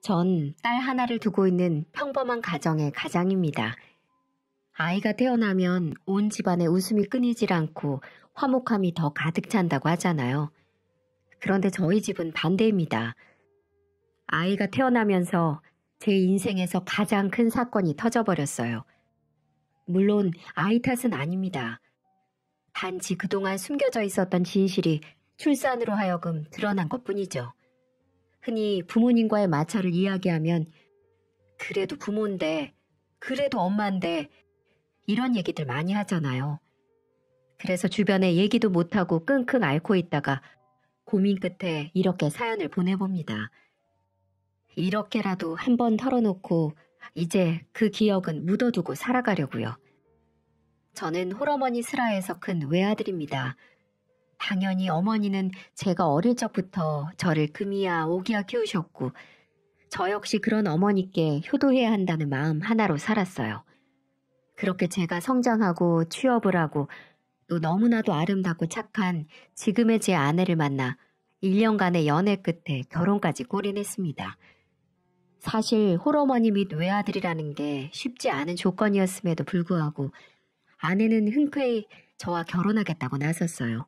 전 딸 하나를 두고 있는 평범한 가정의 가장입니다. 아이가 태어나면 온 집안의 웃음이 끊이질 않고 화목함이 더 가득 찬다고 하잖아요. 그런데 저희 집은 반대입니다. 아이가 태어나면서 제 인생에서 가장 큰 사건이 터져버렸어요. 물론 아이 탓은 아닙니다. 단지 그동안 숨겨져 있었던 진실이 출산으로 하여금 드러난 것뿐이죠. 흔히 부모님과의 마찰을 이야기하면 그래도 부모인데, 그래도 엄마인데 이런 얘기들 많이 하잖아요. 그래서 주변에 얘기도 못하고 끙끙 앓고 있다가 고민 끝에 이렇게 사연을 보내봅니다. 이렇게라도 한번 털어놓고 이제 그 기억은 묻어두고 살아가려고요. 저는 홀어머니 슬하에서 큰 외아들입니다. 당연히 어머니는 제가 어릴 적부터 저를 금이야 오기야 키우셨고 저 역시 그런 어머니께 효도해야 한다는 마음 하나로 살았어요. 그렇게 제가 성장하고 취업을 하고 또 너무나도 아름답고 착한 지금의 제 아내를 만나 1년간의 연애 끝에 결혼까지 골인했습니다. 사실 홀어머니 및 외아들이라는 게 쉽지 않은 조건이었음에도 불구하고 아내는 흔쾌히 저와 결혼하겠다고 나섰어요.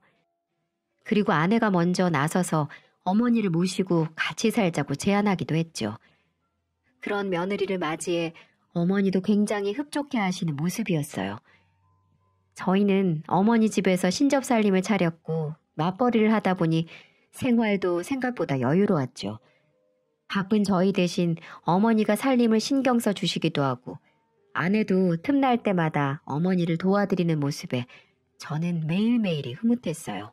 그리고 아내가 먼저 나서서 어머니를 모시고 같이 살자고 제안하기도 했죠. 그런 며느리를 맞이해 어머니도 굉장히 흡족해 하시는 모습이었어요. 저희는 어머니 집에서 신접살림을 차렸고 맞벌이를 하다 보니 생활도 생각보다 여유로웠죠. 바쁜 저희 대신 어머니가 살림을 신경 써 주시기도 하고 아내도 틈날 때마다 어머니를 도와드리는 모습에 저는 매일매일이 흐뭇했어요.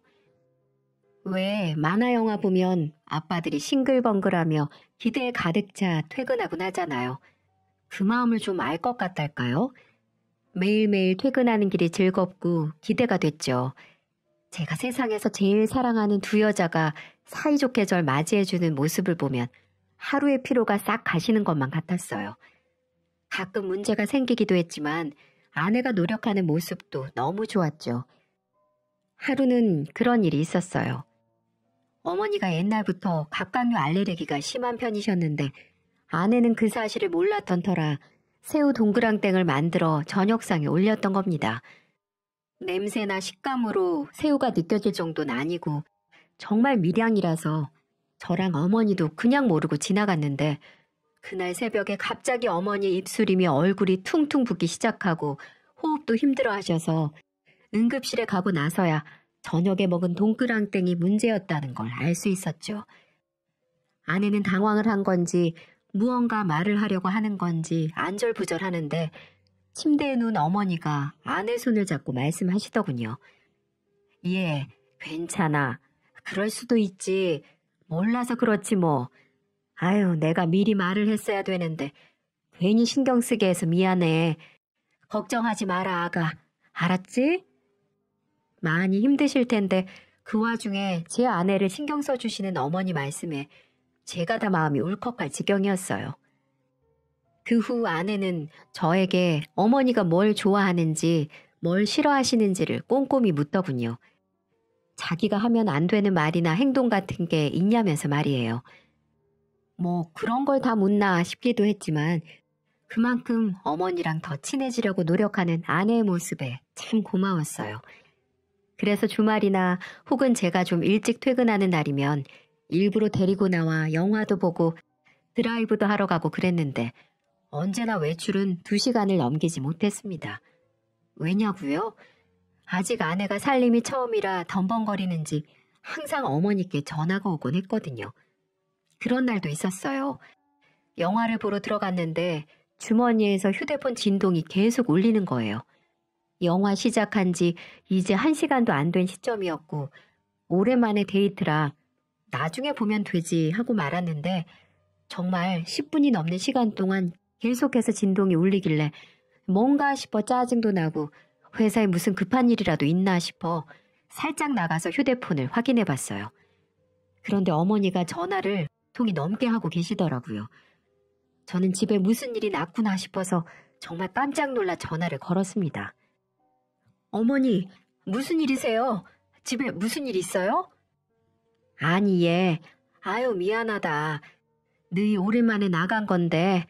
왜 만화 영화 보면 아빠들이 싱글벙글하며 기대에 가득 차 퇴근하곤 하잖아요. 그 마음을 좀 알 것 같달까요? 매일매일 퇴근하는 길이 즐겁고 기대가 됐죠. 제가 세상에서 제일 사랑하는 두 여자가 사이좋게 절 맞이해주는 모습을 보면 하루의 피로가 싹 가시는 것만 같았어요. 가끔 문제가 생기기도 했지만 아내가 노력하는 모습도 너무 좋았죠. 하루는 그런 일이 있었어요. 어머니가 옛날부터 갑각류 알레르기가 심한 편이셨는데 아내는 그 사실을 몰랐던 터라 새우 동그랑땡을 만들어 저녁상에 올렸던 겁니다. 냄새나 식감으로 새우가 느껴질 정도는 아니고 정말 밀양이라서 저랑 어머니도 그냥 모르고 지나갔는데 그날 새벽에 갑자기 어머니 입술이며 얼굴이 퉁퉁 붓기 시작하고 호흡도 힘들어 하셔서 응급실에 가고 나서야 저녁에 먹은 동그랑땡이 문제였다는 걸 알 수 있었죠. 아내는 당황을 한 건지 무언가 말을 하려고 하는 건지 안절부절하는데 침대에 누운 어머니가 아내 손을 잡고 말씀하시더군요. 예, 괜찮아. 그럴 수도 있지. 몰라서 그렇지 뭐. 아유, 내가 미리 말을 했어야 되는데 괜히 신경 쓰게 해서 미안해. 걱정하지 마라, 아가. 알았지? 많이 힘드실 텐데 그 와중에 제 아내를 신경 써주시는 어머니 말씀에 제가 다 마음이 울컥할 지경이었어요. 그 후 아내는 저에게 어머니가 뭘 좋아하는지 뭘 싫어하시는지를 꼼꼼히 묻더군요. 자기가 하면 안 되는 말이나 행동 같은 게 있냐면서 말이에요. 뭐 그런 걸 다 묻나 싶기도 했지만 그만큼 어머니랑 더 친해지려고 노력하는 아내의 모습에 참 고마웠어요. 그래서 주말이나 혹은 제가 좀 일찍 퇴근하는 날이면 일부러 데리고 나와 영화도 보고 드라이브도 하러 가고 그랬는데 언제나 외출은 2시간을 넘기지 못했습니다. 왜냐고요? 아직 아내가 살림이 처음이라 덤벙거리는지 항상 어머니께 전화가 오곤 했거든요. 그런 날도 있었어요. 영화를 보러 들어갔는데 주머니에서 휴대폰 진동이 계속 울리는 거예요. 영화 시작한 지 이제 1시간도 안 된 시점이었고 오랜만에 데이트라 나중에 보면 되지 하고 말았는데 정말 10분이 넘는 시간 동안 계속해서 진동이 울리길래 뭔가 싶어 짜증도 나고 회사에 무슨 급한 일이라도 있나 싶어 살짝 나가서 휴대폰을 확인해 봤어요. 그런데 어머니가 전화를 통이 넘게 하고 계시더라고요. 저는 집에 무슨 일이 났구나 싶어서 정말 깜짝 놀라 전화를 걸었습니다. 어머니, 무슨 일이세요? 집에 무슨 일 있어요? 아니 얘, 아유 미안하다. 너희 오랜만에 나간 건데.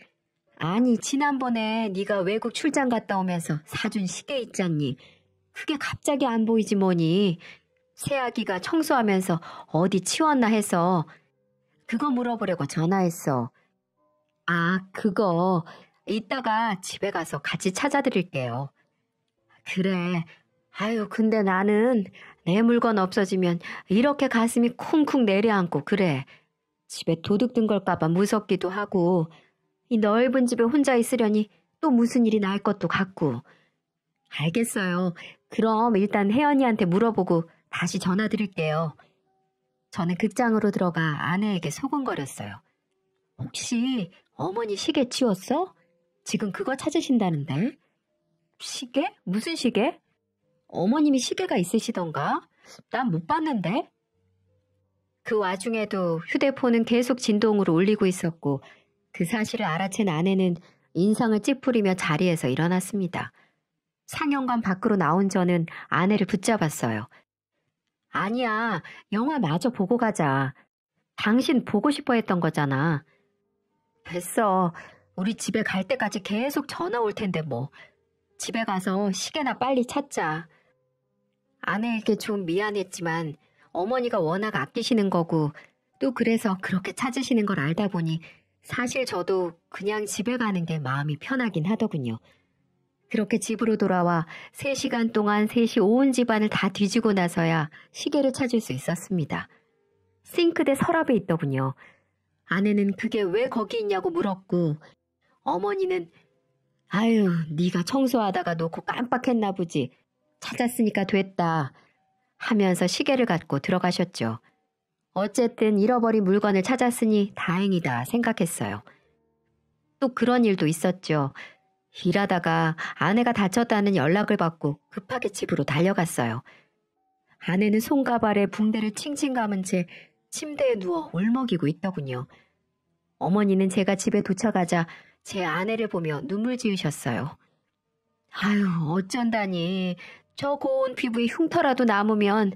아니, 지난번에 네가 외국 출장 갔다 오면서 사준 시계 있잖니. 그게 갑자기 안 보이지 뭐니. 새아기가 청소하면서 어디 치웠나 해서 그거 물어보려고 전화했어. 아, 그거 이따가 집에 가서 같이 찾아드릴게요. 그래. 아유, 근데 나는 내 물건 없어지면 이렇게 가슴이 쿵쿵 내려앉고 그래. 집에 도둑 든 걸까봐 무섭기도 하고 이 넓은 집에 혼자 있으려니 또 무슨 일이 날 것도 같고. 알겠어요. 그럼 일단 혜연이한테 물어보고 다시 전화 드릴게요. 저는 극장으로 들어가 아내에게 소곤거렸어요. 혹시 어머니 시계 치웠어? 지금 그거 찾으신다는데. 시계? 무슨 시계? 어머님이 시계가 있으시던가? 난 못 봤는데. 그 와중에도 휴대폰은 계속 진동으로 울리고 있었고 그 사실을 알아챈 아내는 인상을 찌푸리며 자리에서 일어났습니다. 상영관 밖으로 나온 저는 아내를 붙잡았어요. 아니야, 영화 마저 보고 가자. 당신 보고 싶어 했던 거잖아. 됐어. 우리 집에 갈 때까지 계속 전화 올 텐데 뭐. 집에 가서 시계나 빨리 찾자. 아내에게 좀 미안했지만 어머니가 워낙 아끼시는 거고 또 그래서 그렇게 찾으시는 걸 알다 보니 사실 저도 그냥 집에 가는 게 마음이 편하긴 하더군요. 그렇게 집으로 돌아와 3시간 동안 셋이 온 집안을 다 뒤지고 나서야 시계를 찾을 수 있었습니다. 싱크대 서랍에 있더군요. 아내는 그게 왜 거기 있냐고 물었고 어머니는 아유, 네가 청소하다가 놓고 깜빡했나 보지. 찾았으니까 됐다 하면서 시계를 갖고 들어가셨죠. 어쨌든 잃어버린 물건을 찾았으니 다행이다 생각했어요. 또 그런 일도 있었죠. 일하다가 아내가 다쳤다는 연락을 받고 급하게 집으로 달려갔어요. 아내는 손가발에 붕대를 칭칭 감은 채 침대에 누워 울먹이고 있더군요. 어머니는 제가 집에 도착하자 제 아내를 보며 눈물 지으셨어요. 아유, 어쩐다니. 저 고운 피부에 흉터라도 남으면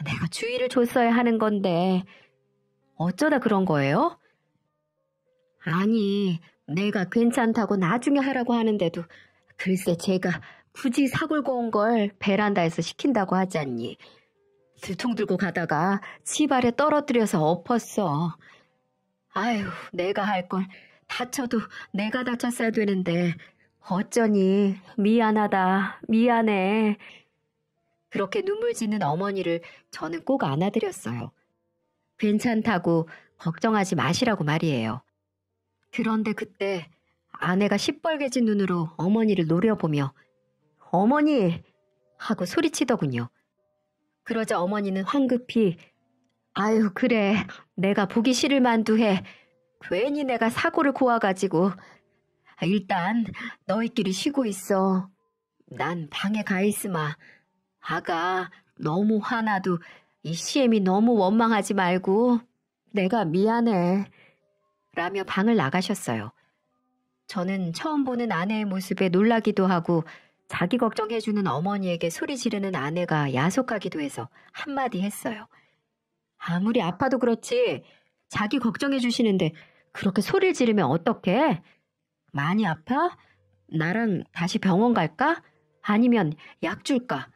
내가 주의를 줬어야 하는 건데 어쩌다 그런 거예요? 아니, 내가 괜찮다고 나중에 하라고 하는데도 글쎄 제가 굳이 사골고 온 걸 베란다에서 시킨다고 하지 않니. 들통 들고 가다가 집 아래 떨어뜨려서 엎었어. 아유, 내가 할 걸 다쳐도 내가 다쳤어야 되는데 어쩌니. 미안하다. 미안해. 그렇게 눈물 짓는 어머니를 저는 꼭 안아드렸어요. 괜찮다고 걱정하지 마시라고 말이에요. 그런데 그때 아내가 시뻘개진 눈으로 어머니를 노려보며 어머니! 하고 소리치더군요. 그러자 어머니는 황급히 아유, 그래. 내가 보기 싫을 만도 해. 괜히 내가 사고를 고와가지고. 일단 너희끼리 쉬고 있어. 난 방에 가 있으마. 아가 너무 화나도 이 시엠이 너무 원망하지 말고 내가 미안해. 라며 방을 나가셨어요. 저는 처음 보는 아내의 모습에 놀라기도 하고 자기 걱정해주는 어머니에게 소리 지르는 아내가 야속하기도 해서 한마디 했어요. 아무리 아파도 그렇지 자기 걱정해주시는데 그렇게 소리를 지르면 어떡해? 많이 아파? 나랑 다시 병원 갈까? 아니면 약 줄까?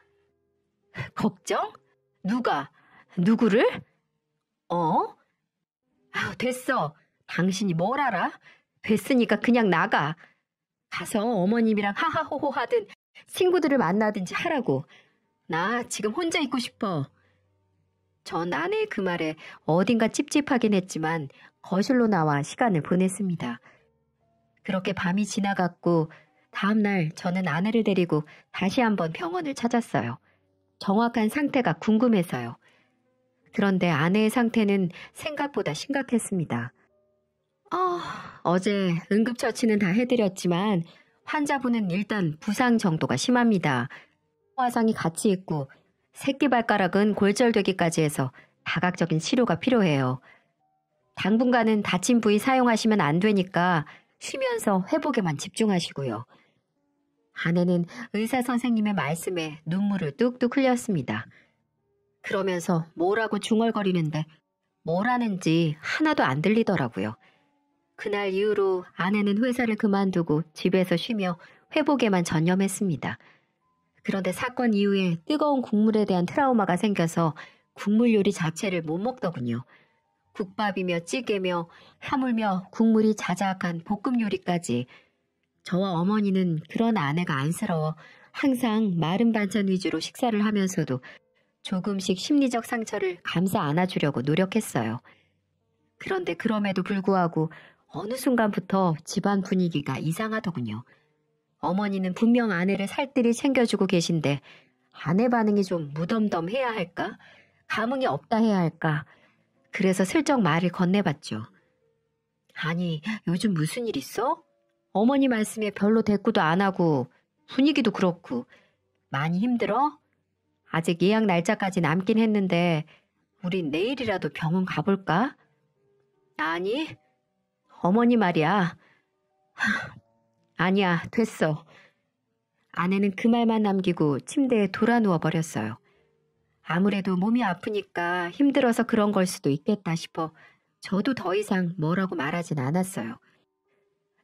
걱정? 누가? 누구를? 아우, 됐어. 당신이 뭘 알아? 됐으니까 그냥 나가. 가서 어머님이랑 하하호호 하든 친구들을 만나든지 하라고. 나 지금 혼자 있고 싶어. 전 아내의 그 말에 어딘가 찝찝하긴 했지만 거실로 나와 시간을 보냈습니다. 그렇게 밤이 지나갔고 다음날 저는 아내를 데리고 다시 한번 병원을 찾았어요. 정확한 상태가 궁금해서요. 그런데 아내의 상태는 생각보다 심각했습니다. 어제 응급처치는 다 해드렸지만 환자분은 일단 부상 정도가 심합니다. 화상이 같이 있고 새끼발가락은 골절되기까지 해서 다각적인 치료가 필요해요. 당분간은 다친 부위 사용하시면 안 되니까 쉬면서 회복에만 집중하시고요. 아내는 의사 선생님의 말씀에 눈물을 뚝뚝 흘렸습니다. 그러면서 뭐라고 중얼거리는데 뭘 하는지 하나도 안 들리더라고요. 그날 이후로 아내는 회사를 그만두고 집에서 쉬며 회복에만 전념했습니다. 그런데 사건 이후에 뜨거운 국물에 대한 트라우마가 생겨서 국물 요리 자체를 못 먹더군요. 국밥이며 찌개며 하물며 국물이 자작한 볶음 요리까지. 저와 어머니는 그런 아내가 안쓰러워 항상 마른 반찬 위주로 식사를 하면서도 조금씩 심리적 상처를 감싸 안아주려고 노력했어요. 그런데 그럼에도 불구하고 어느 순간부터 집안 분위기가 이상하더군요. 어머니는 분명 아내를 살뜰히 챙겨주고 계신데 아내 반응이 좀 무덤덤해야 할까? 감흥이 없다 해야 할까? 그래서 슬쩍 말을 건네봤죠. 아니, 요즘 무슨 일 있어? 어머니 말씀에 별로 대꾸도 안 하고 분위기도 그렇고 많이 힘들어? 아직 예약 날짜까지 남긴 했는데 우린 내일이라도 병원 가볼까? 아니, 어머니 말이야. 아니야, 됐어. 아내는 그 말만 남기고 침대에 돌아 누워버렸어요. 아무래도 몸이 아프니까 힘들어서 그런 걸 수도 있겠다 싶어 저도 더 이상 뭐라고 말하진 않았어요.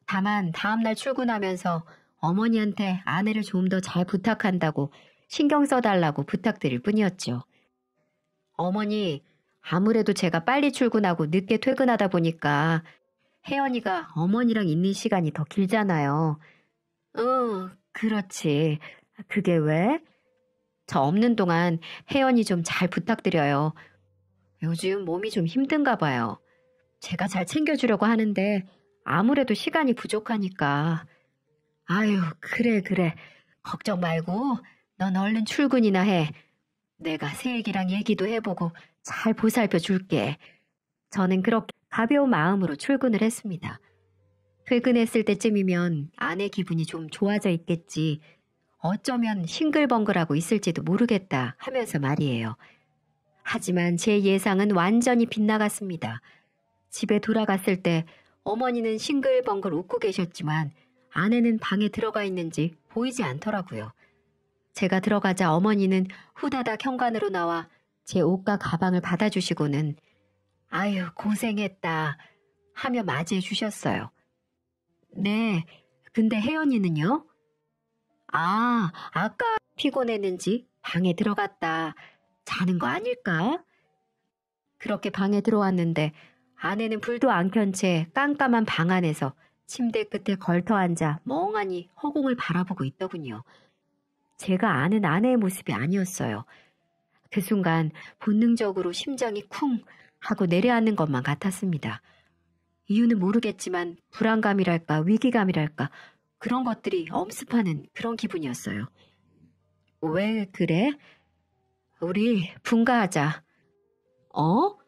다만 다음날 출근하면서 어머니한테 아내를 좀 더 잘 부탁한다고 신경 써달라고 부탁드릴 뿐이었죠. 어머니, 아무래도 제가 빨리 출근하고 늦게 퇴근하다 보니까 혜연이가 어머니랑 있는 시간이 더 길잖아요. 응, 그렇지. 그게 왜? 저 없는 동안 혜연이 좀 잘 부탁드려요. 요즘 몸이 좀 힘든가 봐요. 제가 잘 챙겨주려고 하는데 아무래도 시간이 부족하니까. 아유, 그래. 걱정 말고 넌 얼른 출근이나 해. 내가 새애기랑 얘기도 해보고 잘 보살펴 줄게. 저는 그렇게 가벼운 마음으로 출근을 했습니다. 퇴근했을 때쯤이면 아내 기분이 좀 좋아져 있겠지. 어쩌면 싱글벙글하고 있을지도 모르겠다 하면서 말이에요. 하지만 제 예상은 완전히 빗나갔습니다. 집에 돌아갔을 때 어머니는 싱글벙글 웃고 계셨지만 아내는 방에 들어가 있는지 보이지 않더라고요. 제가 들어가자 어머니는 후다닥 현관으로 나와 제 옷과 가방을 받아주시고는 아유, 고생했다 하며 맞이해 주셨어요. 네, 근데 혜연이는요? 아, 아까 피곤했는지 방에 들어갔다 자는 거 아닐까? 그렇게 방에 들어왔는데 아내는 불도 안 켠 채 깜깜한 방 안에서 침대 끝에 걸터 앉아 멍하니 허공을 바라보고 있더군요. 제가 아는 아내의 모습이 아니었어요. 그 순간 본능적으로 심장이 쿵 하고 내려앉는 것만 같았습니다. 이유는 모르겠지만 불안감이랄까 위기감이랄까 그런 것들이 엄습하는 그런 기분이었어요. 왜 그래? 우리 분가하자. 어?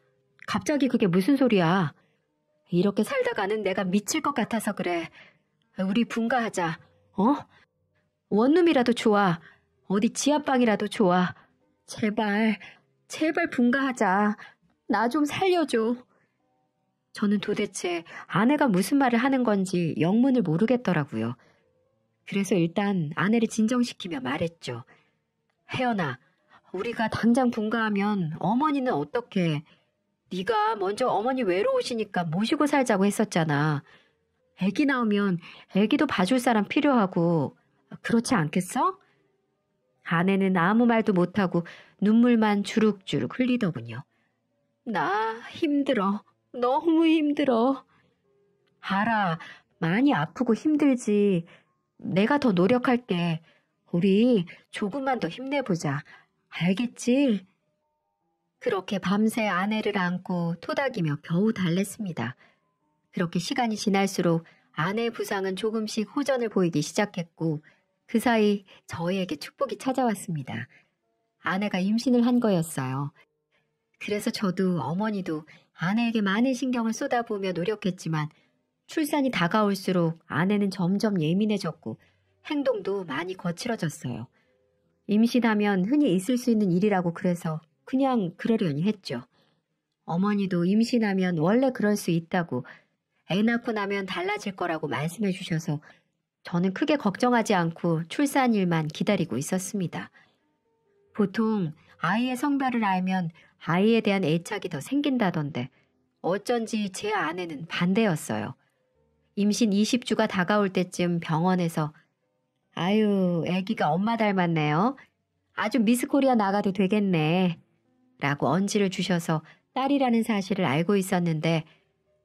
갑자기 그게 무슨 소리야? 이렇게 살다가는 내가 미칠 것 같아서 그래. 우리 분가하자. 어? 원룸이라도 좋아. 어디 지하방이라도 좋아. 제발 분가하자. 나 좀 살려줘. 저는 도대체 아내가 무슨 말을 하는 건지 영문을 모르겠더라고요. 그래서 일단 아내를 진정시키며 말했죠. 혜연아, 우리가 당장 분가하면 어머니는 어떡해? 네가 먼저 어머니 외로우시니까 모시고 살자고 했었잖아. 애기 나오면 애기도 봐줄 사람 필요하고 그렇지 않겠어? 아내는 아무 말도 못하고 눈물만 주룩주룩 흘리더군요. 나 힘들어. 너무 힘들어. 알아. 많이 아프고 힘들지. 내가 더 노력할게. 우리 조금만 더 힘내보자. 알겠지? 그렇게 밤새 아내를 안고 토닥이며 겨우 달랬습니다. 그렇게 시간이 지날수록 아내의 부상은 조금씩 호전을 보이기 시작했고 그 사이 저희에게 축복이 찾아왔습니다. 아내가 임신을 한 거였어요. 그래서 저도 어머니도 아내에게 많은 신경을 쏟아부으며 노력했지만 출산이 다가올수록 아내는 점점 예민해졌고 행동도 많이 거칠어졌어요. 임신하면 흔히 있을 수 있는 일이라고 그래서 그냥 그러려니 했죠. 어머니도 임신하면 원래 그럴 수 있다고 애 낳고 나면 달라질 거라고 말씀해 주셔서 저는 크게 걱정하지 않고 출산일만 기다리고 있었습니다. 보통 아이의 성별을 알면 아이에 대한 애착이 더 생긴다던데 어쩐지 제 아내는 반대였어요. 임신 20주가 다가올 때쯤 병원에서 아유, 아기가 엄마 닮았네요. 아주 미스코리아 나가도 되겠네. 라고 언지를 주셔서 딸이라는 사실을 알고 있었는데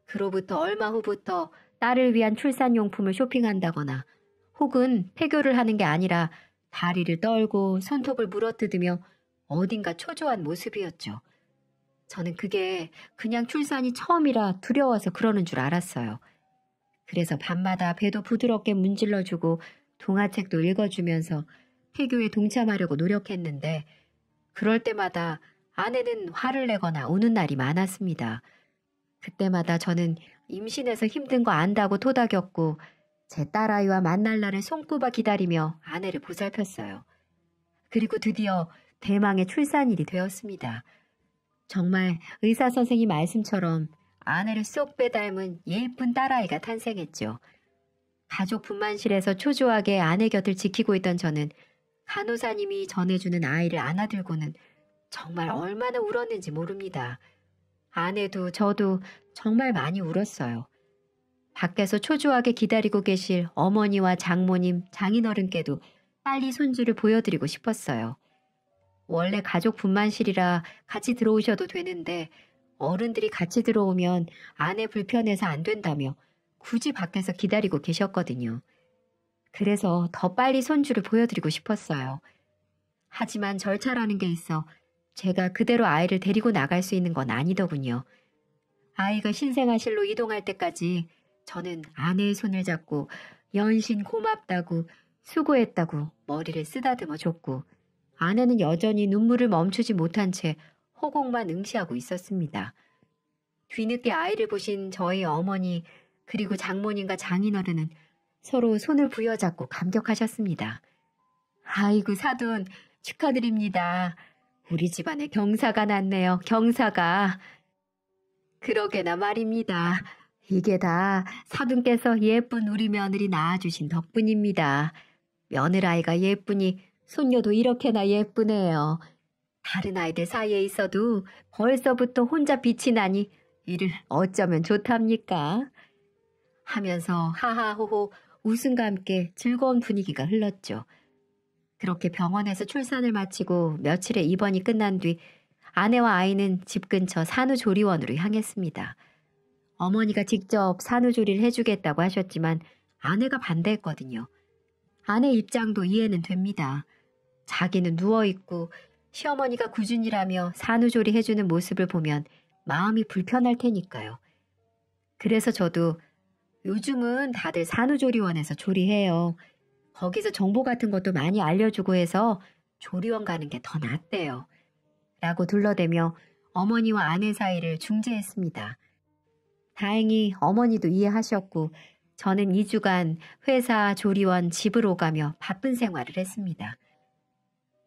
그로부터 얼마 후부터 딸을 위한 출산용품을 쇼핑한다거나 혹은 폐교를 하는 게 아니라 다리를 떨고 손톱을 물어뜯으며 어딘가 초조한 모습이었죠. 저는 그게 그냥 출산이 처음이라 두려워서 그러는 줄 알았어요. 그래서 밤마다 배도 부드럽게 문질러주고 동화책도 읽어주면서 폐교에 동참하려고 노력했는데 그럴 때마다 아내는 화를 내거나 우는 날이 많았습니다. 그때마다 저는 임신해서 힘든 거 안다고 토닥였고 제 딸아이와 만날 날을 손꼽아 기다리며 아내를 보살폈어요. 그리고 드디어 대망의 출산일이 되었습니다. 정말 의사 선생님 말씀처럼 아내를 쏙 빼닮은 예쁜 딸아이가 탄생했죠. 가족 분만실에서 초조하게 아내 곁을 지키고 있던 저는 간호사님이 전해주는 아이를 안아들고는 정말 얼마나 울었는지 모릅니다. 아내도 저도 정말 많이 울었어요. 밖에서 초조하게 기다리고 계실 어머니와 장모님, 장인어른께도 빨리 손주를 보여드리고 싶었어요. 원래 가족 분만실이라 같이 들어오셔도 되는데 어른들이 같이 들어오면 아내 불편해서 안 된다며 굳이 밖에서 기다리고 계셨거든요. 그래서 더 빨리 손주를 보여드리고 싶었어요. 하지만 절차라는 게 있어 제가 그대로 아이를 데리고 나갈 수 있는 건 아니더군요. 아이가 신생아실로 이동할 때까지 저는 아내의 손을 잡고 연신 고맙다고 수고했다고 머리를 쓰다듬어 줬고 아내는 여전히 눈물을 멈추지 못한 채 호곡만 응시하고 있었습니다. 뒤늦게 아이를 보신 저희 어머니 그리고 장모님과 장인어른은 서로 손을 부여잡고 감격하셨습니다. 아이고 사돈 축하드립니다. 우리 집안에 경사가 났네요. 경사가. 그러게나 말입니다. 이게 다 사돈께서 예쁜 우리 며느리 낳아주신 덕분입니다. 며느라이가 예쁘니 손녀도 이렇게나 예쁘네요. 다른 아이들 사이에 있어도 벌써부터 혼자 빛이 나니 이를 어쩌면 좋답니까? 하면서 하하호호 웃음과 함께 즐거운 분위기가 흘렀죠. 그렇게 병원에서 출산을 마치고 며칠의 입원이 끝난 뒤 아내와 아이는 집 근처 산후조리원으로 향했습니다. 어머니가 직접 산후조리를 해주겠다고 하셨지만 아내가 반대했거든요. 아내 입장도 이해는 됩니다. 자기는 누워있고 시어머니가 꾸준이라며 산후조리 해주는 모습을 보면 마음이 불편할 테니까요. 그래서 저도 요즘은 다들 산후조리원에서 조리해요. 거기서 정보 같은 것도 많이 알려주고 해서 조리원 가는 게 더 낫대요. 라고 둘러대며 어머니와 아내 사이를 중재했습니다. 다행히 어머니도 이해하셨고 저는 2주간 회사, 조리원, 집을 오가며 바쁜 생활을 했습니다.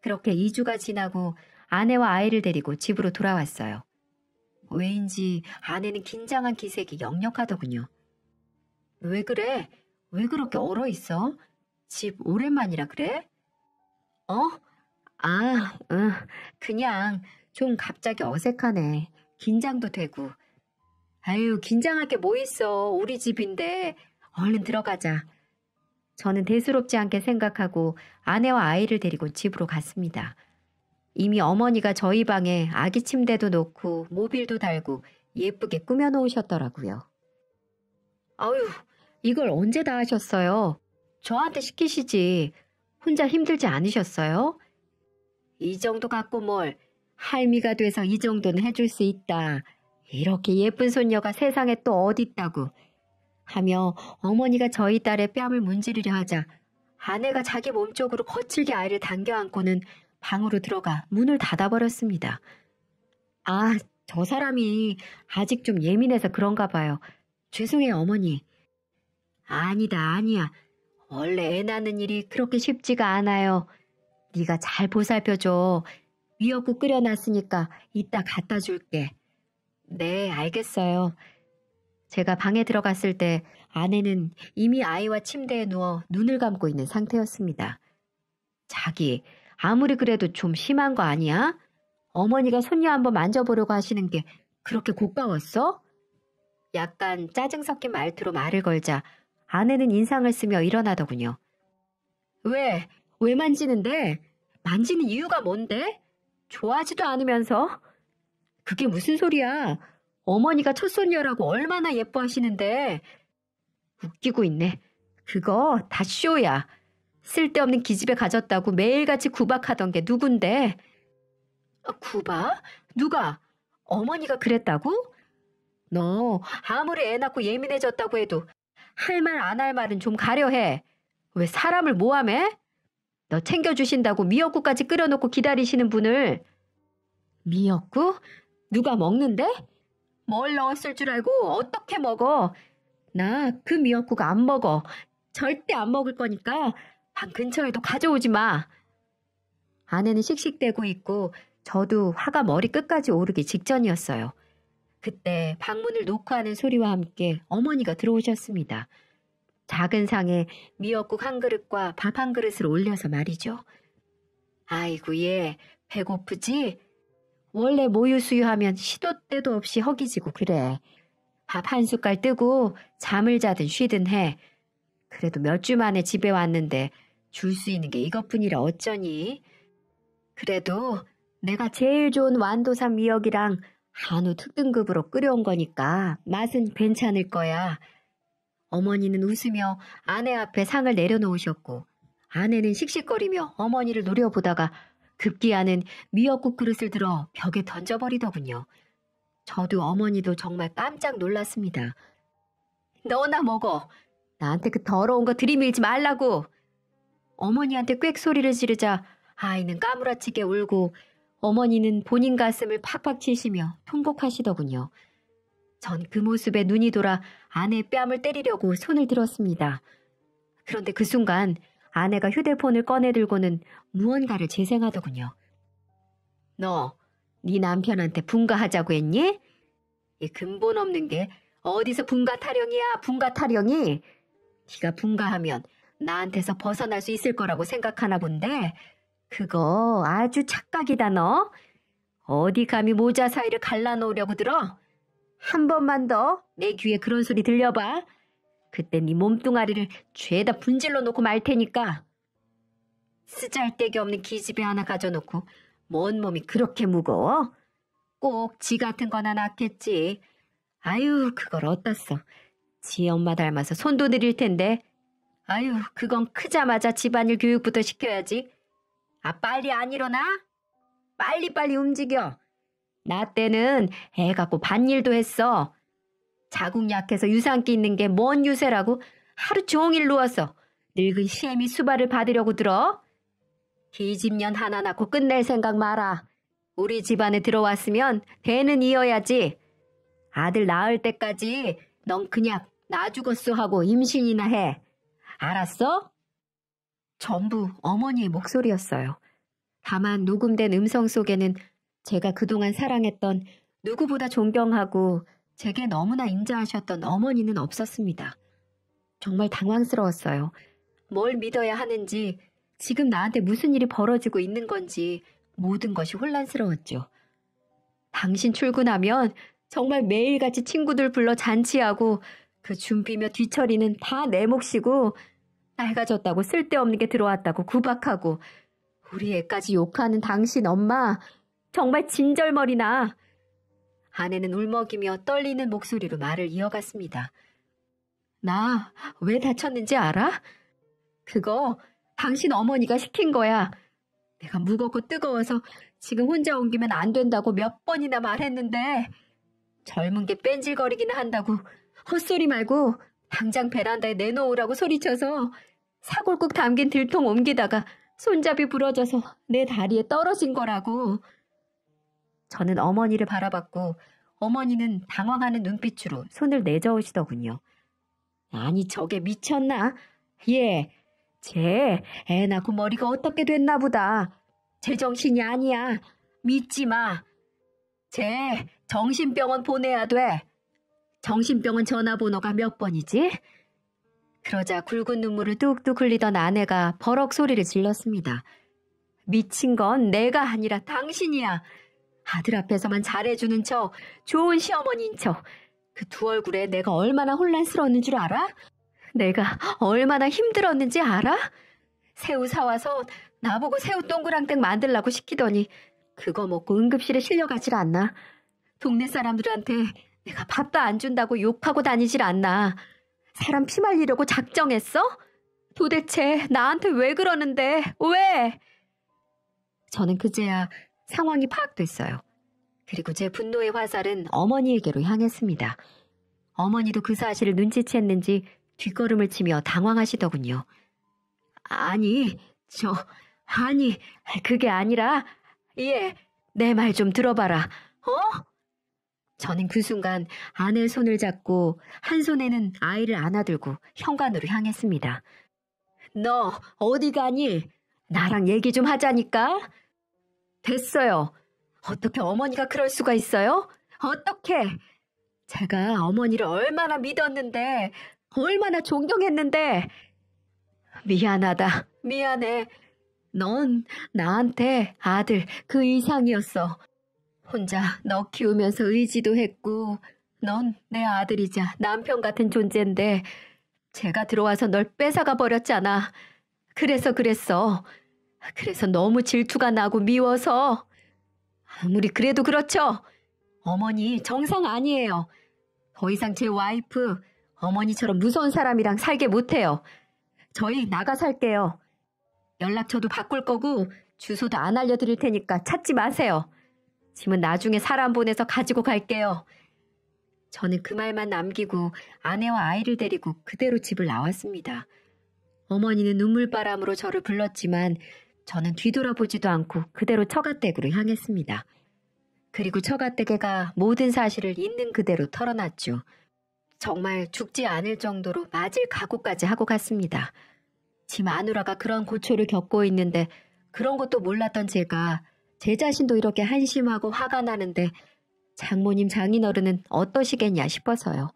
그렇게 2주가 지나고 아내와 아이를 데리고 집으로 돌아왔어요. 왜인지 아내는 긴장한 기색이 역력하더군요. 왜 그래? 왜 그렇게 얼어있어? 집 오랜만이라 그래? 그냥 좀 갑자기 어색하네. 긴장도 되고. 아유, 긴장할 게 뭐 있어. 우리 집인데. 얼른 들어가자. 저는 대수롭지 않게 생각하고 아내와 아이를 데리고 집으로 갔습니다. 이미 어머니가 저희 방에 아기 침대도 놓고 모빌도 달고 예쁘게 꾸며놓으셨더라고요. 아유, 이걸 언제 다 하셨어요? 저한테 시키시지. 혼자 힘들지 않으셨어요? 이 정도 갖고 뭘 할미가 돼서 이 정도는 해줄 수 있다. 이렇게 예쁜 손녀가 세상에 또 어딨다고 하며 어머니가 저희 딸의 뺨을 문지르려 하자 아내가 자기 몸쪽으로 거칠게 아이를 당겨 안고는 방으로 들어가 문을 닫아버렸습니다. 아, 저 사람이 아직 좀 예민해서 그런가 봐요. 죄송해요, 어머니. 아니야. 원래 애 낳는 일이 그렇게 쉽지가 않아요. 네가 잘 보살펴줘. 미역국 끓여놨으니까 이따 갖다 줄게. 네, 알겠어요. 제가 방에 들어갔을 때 아내는 이미 아이와 침대에 누워 눈을 감고 있는 상태였습니다. 자기, 아무리 그래도 좀 심한 거 아니야? 어머니가 손녀 한번 만져보려고 하시는 게 그렇게 고가웠어? 약간 짜증 섞인 말투로 말을 걸자 아내는 인상을 쓰며 일어나더군요. 왜? 왜 만지는데? 만지는 이유가 뭔데? 좋아하지도 않으면서? 그게 무슨 소리야? 어머니가 첫손녀라고 얼마나 예뻐하시는데. 웃기고 있네. 그거 다 쇼야. 쓸데없는 기집애 가졌다고 매일같이 구박하던 게 누군데? 구박? 누가? 어머니가 그랬다고? 너 아무리 애 낳고 예민해졌다고 해도 할 말 안 할 말은 좀 가려해. 왜 사람을 모함해? 너 챙겨주신다고 미역국까지 끓여놓고 기다리시는 분을. 미역국? 누가 먹는데? 뭘 넣었을 줄 알고 어떻게 먹어? 나 그 미역국 안 먹어. 절대 안 먹을 거니까 방 근처에도 가져오지 마. 아내는 씩씩대고 있고 저도 화가 머리 끝까지 오르기 직전이었어요. 그때 방문을 노크하는 소리와 함께 어머니가 들어오셨습니다. 작은 상에 미역국 한 그릇과 밥 한 그릇을 올려서 말이죠. 아이고 얘 배고프지? 원래 모유수유하면 시도 때도 없이 허기지고 그래. 밥 한 숟갈 뜨고 잠을 자든 쉬든 해. 그래도 몇 주 만에 집에 왔는데 줄 수 있는 게 이것뿐이라 어쩌니? 그래도 내가 제일 좋은 완도산 미역이랑 한우 특등급으로 끓여온 거니까 맛은 괜찮을 거야. 어머니는 웃으며 아내 앞에 상을 내려놓으셨고 아내는 씩씩거리며 어머니를 노려보다가 급기야는 미역국 그릇을 들어 벽에 던져버리더군요. 저도 어머니도 정말 깜짝 놀랐습니다. 너나 먹어. 나한테 그 더러운 거 들이밀지 말라고. 어머니한테 꽥 소리를 지르자 아이는 까무라치게 울고 어머니는 본인 가슴을 팍팍 치시며 통곡하시더군요. 전 그 모습에 눈이 돌아 아내의 뺨을 때리려고 손을 들었습니다. 그런데 그 순간 아내가 휴대폰을 꺼내 들고는 무언가를 재생하더군요. 너, 네 남편한테 분가하자고 했니? 이 근본 없는 게 어디서 분가 타령이야, 분가 타령이. 네가 분가하면 나한테서 벗어날 수 있을 거라고 생각하나 본데 그거 아주 착각이다 너. 어디 감히 모자 사이를 갈라놓으려고 들어? 한 번만 더 내 귀에 그런 소리 들려봐. 그때 네 몸뚱아리를 죄다 분질러 놓고 말 테니까. 쓰잘데기 없는 기집애 하나 가져놓고 뭔 몸이 그렇게 무거워? 꼭 지 같은 거나 낳겠지. 아유 그걸 어디다 써. 지 엄마 닮아서 손도 느릴 텐데. 아유 그건 크자마자 집안일 교육부터 시켜야지. 아 빨리 안 일어나? 빨리빨리 움직여. 나 때는 애 갖고 밭일도 했어. 자궁 약해서 유산기 있는 게 뭔 유세라고 하루 종일 누워서 늙은 시애미 수발을 받으려고 들어? 기집년 하나 낳고 끝낼 생각 마라. 우리 집안에 들어왔으면 대는 이어야지. 아들 낳을 때까지 넌 그냥 나 죽었어 하고 임신이나 해. 알았어? 전부 어머니의 목소리였어요. 다만 녹음된 음성 속에는 제가 그동안 사랑했던 누구보다 존경하고 제게 너무나 인자하셨던 어머니는 없었습니다. 정말 당황스러웠어요. 뭘 믿어야 하는지, 지금 나한테 무슨 일이 벌어지고 있는 건지 모든 것이 혼란스러웠죠. 당신 출근하면 정말 매일같이 친구들 불러 잔치하고 그 준비며 뒤처리는 다 내 몫이고 낡아졌다고 쓸데없는 게 들어왔다고 구박하고 우리 애까지 욕하는 당신 엄마 정말 진절머리나. 아내는 울먹이며 떨리는 목소리로 말을 이어갔습니다. 나 왜 다쳤는지 알아? 그거 당신 어머니가 시킨 거야. 내가 무겁고 뜨거워서 지금 혼자 옮기면 안 된다고 몇 번이나 말했는데 젊은 게 뺀질거리기나 한다고 헛소리 말고 당장 베란다에 내놓으라고 소리쳐서 사골국 담긴 들통 옮기다가 손잡이 부러져서 내 다리에 떨어진 거라고. 저는 어머니를 바라봤고 어머니는 당황하는 눈빛으로 손을 내저으시더군요. 아니 저게 미쳤나? 예, 쟤 애 낳고 머리가 어떻게 됐나 보다. 제정신이 아니야. 믿지 마. 쟤 정신병원 보내야 돼. 정신병원 전화번호가 몇 번이지? 그러자 굵은 눈물을 뚝뚝 흘리던 아내가 버럭 소리를 질렀습니다. 미친 건 내가 아니라 당신이야. 아들 앞에서만 잘해주는 척, 좋은 시어머니인 척. 그 두 얼굴에 내가 얼마나 혼란스러웠는 줄 알아? 내가 얼마나 힘들었는지 알아? 새우 사와서 나보고 새우 동그랑땡 만들라고 시키더니 그거 먹고 응급실에 실려가질 않나? 동네 사람들한테 내가 밥도 안 준다고 욕하고 다니질 않나? 사람 피 말리려고 작정했어? 도대체 나한테 왜 그러는데? 왜? 저는 그제야 상황이 파악됐어요. 그리고 제 분노의 화살은 어머니에게로 향했습니다. 어머니도 그 사실을 눈치챘는지 뒷걸음을 치며 당황하시더군요. 아니, 그게 아니라, 얘, 내 말 좀 들어봐라, 어? 저는 그 순간 아내의 손을 잡고 한 손에는 아이를 안아들고 현관으로 향했습니다. 너 어디 가니? 나랑 얘기 좀 하자니까. 됐어요. 어떻게 어머니가 그럴 수가 있어요? 어떻게? 제가 어머니를 얼마나 믿었는데, 얼마나 존경했는데. 미안하다. 미안해. 넌 나한테 아들 그 이상이었어. 혼자 너 키우면서 의지도 했고 넌 내 아들이자 남편 같은 존재인데 제가 들어와서 널 뺏어가 버렸잖아. 그래서 너무 질투가 나고 미워서. 아무리 그래도 그렇죠. 어머니 정상 아니에요. 더 이상 제 와이프 어머니처럼 무서운 사람이랑 살게 못해요. 저희 나가 살게요. 연락처도 바꿀 거고 주소도 안 알려드릴 테니까 찾지 마세요. 짐은 나중에 사람 보내서 가지고 갈게요. 저는 그 말만 남기고 아내와 아이를 데리고 그대로 집을 나왔습니다. 어머니는 눈물바람으로 저를 불렀지만 저는 뒤돌아보지도 않고 그대로 처가댁으로 향했습니다. 그리고 처가댁에가 모든 사실을 있는 그대로 털어놨죠. 정말 죽지 않을 정도로 맞을 각오까지 하고 갔습니다. 지 마누라가 그런 고초를 겪고 있는데 그런 것도 몰랐던 제가 제 자신도 이렇게 한심하고 화가 나는데 장모님 장인어른은 어떠시겠냐 싶어서요.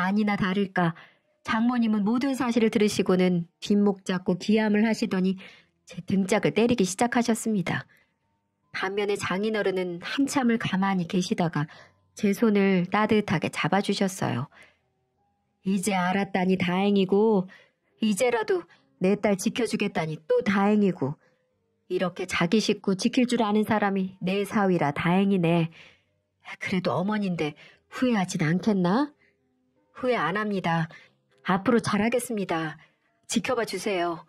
아니나 다를까 장모님은 모든 사실을 들으시고는 뒷목 잡고 기함을 하시더니 제 등짝을 때리기 시작하셨습니다. 반면에 장인어른은 한참을 가만히 계시다가 제 손을 따뜻하게 잡아주셨어요. 이제 알았다니 다행이고 이제라도 내 딸 지켜주겠다니 또 다행이고 이렇게 자기 식구 지킬 줄 아는 사람이 내 사위라 다행이네. 그래도 어머니인데 후회하진 않겠나? 후회 안 합니다. 앞으로 잘하겠습니다. 지켜봐 주세요.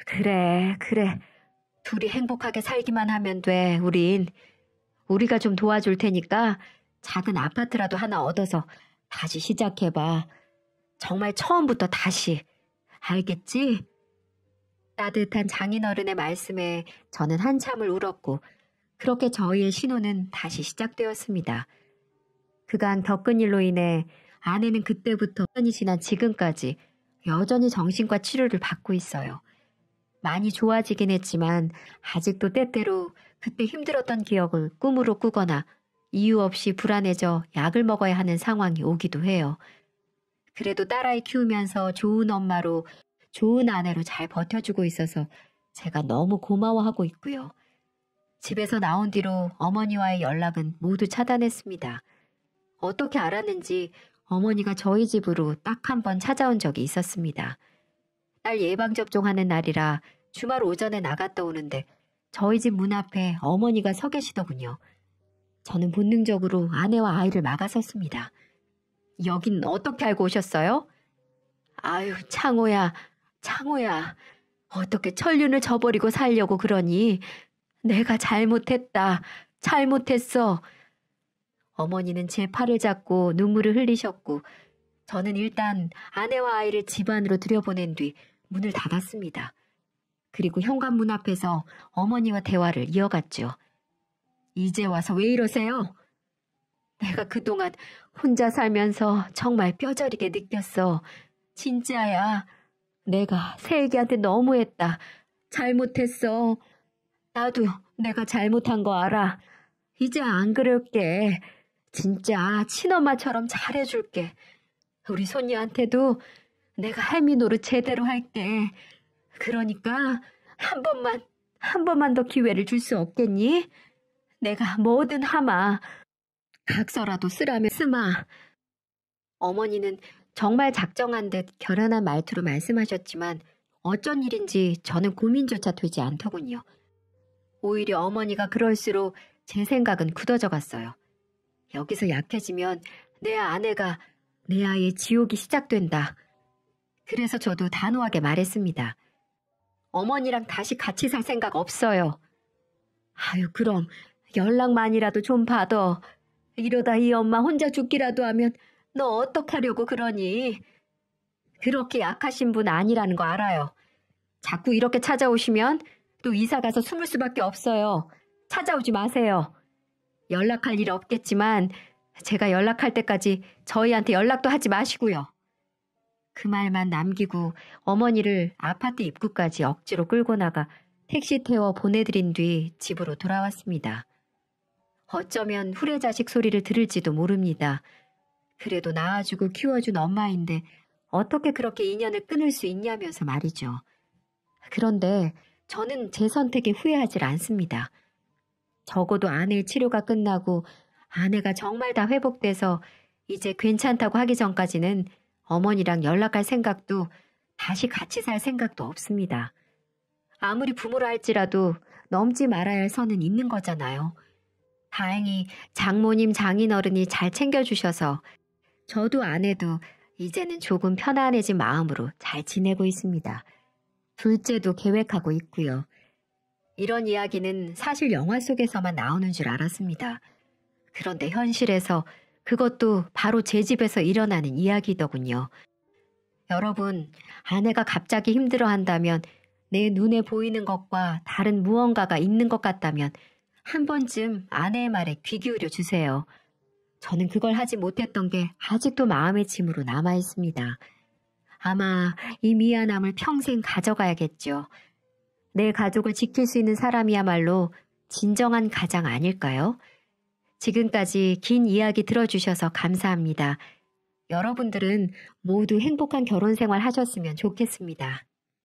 그래. 둘이 행복하게 살기만 하면 돼, 우린. 우리가 좀 도와줄 테니까 작은 아파트라도 하나 얻어서 다시 시작해봐. 정말 처음부터 다시. 알겠지? 따뜻한 장인어른의 말씀에 저는 한참을 울었고 그렇게 저희의 신혼은 다시 시작되었습니다. 그간 겪은 일로 인해 아내는 그때부터 1년이 지난 지금까지 여전히 정신과 치료를 받고 있어요. 많이 좋아지긴 했지만 아직도 때때로 그때 힘들었던 기억을 꿈으로 꾸거나 이유 없이 불안해져 약을 먹어야 하는 상황이 오기도 해요. 그래도 딸아이 키우면서 좋은 엄마로 좋은 아내로 잘 버텨주고 있어서 제가 너무 고마워하고 있고요. 집에서 나온 뒤로 어머니와의 연락은 모두 차단했습니다. 어떻게 알았는지 어머니가 저희 집으로 딱 한 번 찾아온 적이 있었습니다. 딸 예방접종하는 날이라 주말 오전에 나갔다 오는데 저희 집 문 앞에 어머니가 서 계시더군요. 저는 본능적으로 아내와 아이를 막아섰습니다. 여긴 어떻게 알고 오셨어요? 아유, 창호야. 어떻게 천륜을 저버리고 살려고 그러니? 내가 잘못했다. 잘못했어. 어머니는 제 팔을 잡고 눈물을 흘리셨고 저는 일단 아내와 아이를 집 안으로 들여보낸 뒤 문을 닫았습니다. 그리고 현관문 앞에서 어머니와 대화를 이어갔죠. 이제 와서 왜 이러세요? 내가 그동안 혼자 살면서 정말 뼈저리게 느꼈어. 진짜야. 내가 새애기한테 너무했다. 잘못했어. 나도 내가 잘못한 거 알아. 이제 안 그럴게. 진짜 친엄마처럼 잘해줄게. 우리 손녀한테도 내가 할미 노릇 제대로 할게. 그러니까 한 번만 더 기회를 줄 수 없겠니? 내가 뭐든 하마. 각서라도 쓰라면 쓰마. 어머니는 정말 작정한 듯 결연한 말투로 말씀하셨지만 어쩐 일인지 저는 고민조차 되지 않더군요. 오히려 어머니가 그럴수록 제 생각은 굳어져 갔어요. 여기서 약해지면 내 아내가 내 아이의 지옥이 시작된다. 그래서 저도 단호하게 말했습니다. 어머니랑 다시 같이 살 생각 없어요. 아유, 그럼 연락만이라도 좀 받아. 이러다 이 엄마 혼자 죽기라도 하면 너 어떡하려고 그러니? 그렇게 약하신 분 아니라는 거 알아요. 자꾸 이렇게 찾아오시면 또 이사가서 숨을 수밖에 없어요. 찾아오지 마세요. 연락할 일 없겠지만 제가 연락할 때까지 저희한테 연락도 하지 마시고요. 그 말만 남기고 어머니를 아파트 입구까지 억지로 끌고 나가 택시 태워 보내드린 뒤 집으로 돌아왔습니다. 어쩌면 후레자식 소리를 들을지도 모릅니다. 그래도 낳아주고 키워준 엄마인데 어떻게 그렇게 인연을 끊을 수 있냐면서 말이죠. 그런데 저는 제 선택에 후회하지 않습니다. 적어도 아내의 치료가 끝나고 아내가 정말 다 회복돼서 이제 괜찮다고 하기 전까지는 어머니랑 연락할 생각도 다시 같이 살 생각도 없습니다. 아무리 부모라 할지라도 넘지 말아야 할 선은 있는 거잖아요. 다행히 장모님 장인어른이 잘 챙겨주셔서 저도 아내도 이제는 조금 편안해진 마음으로 잘 지내고 있습니다. 둘째도 계획하고 있고요. 이런 이야기는 사실 영화 속에서만 나오는 줄 알았습니다. 그런데 현실에서 그것도 바로 제 집에서 일어나는 이야기더군요. 여러분, 아내가 갑자기 힘들어한다면 내 눈에 보이는 것과 다른 무언가가 있는 것 같다면 한 번쯤 아내의 말에 귀 기울여 주세요. 저는 그걸 하지 못했던 게 아직도 마음의 짐으로 남아 있습니다. 아마 이 미안함을 평생 가져가야겠죠. 내 가족을 지킬 수 있는 사람이야말로 진정한 가장 아닐까요? 지금까지 긴 이야기 들어주셔서 감사합니다. 여러분들은 모두 행복한 결혼 생활 하셨으면 좋겠습니다.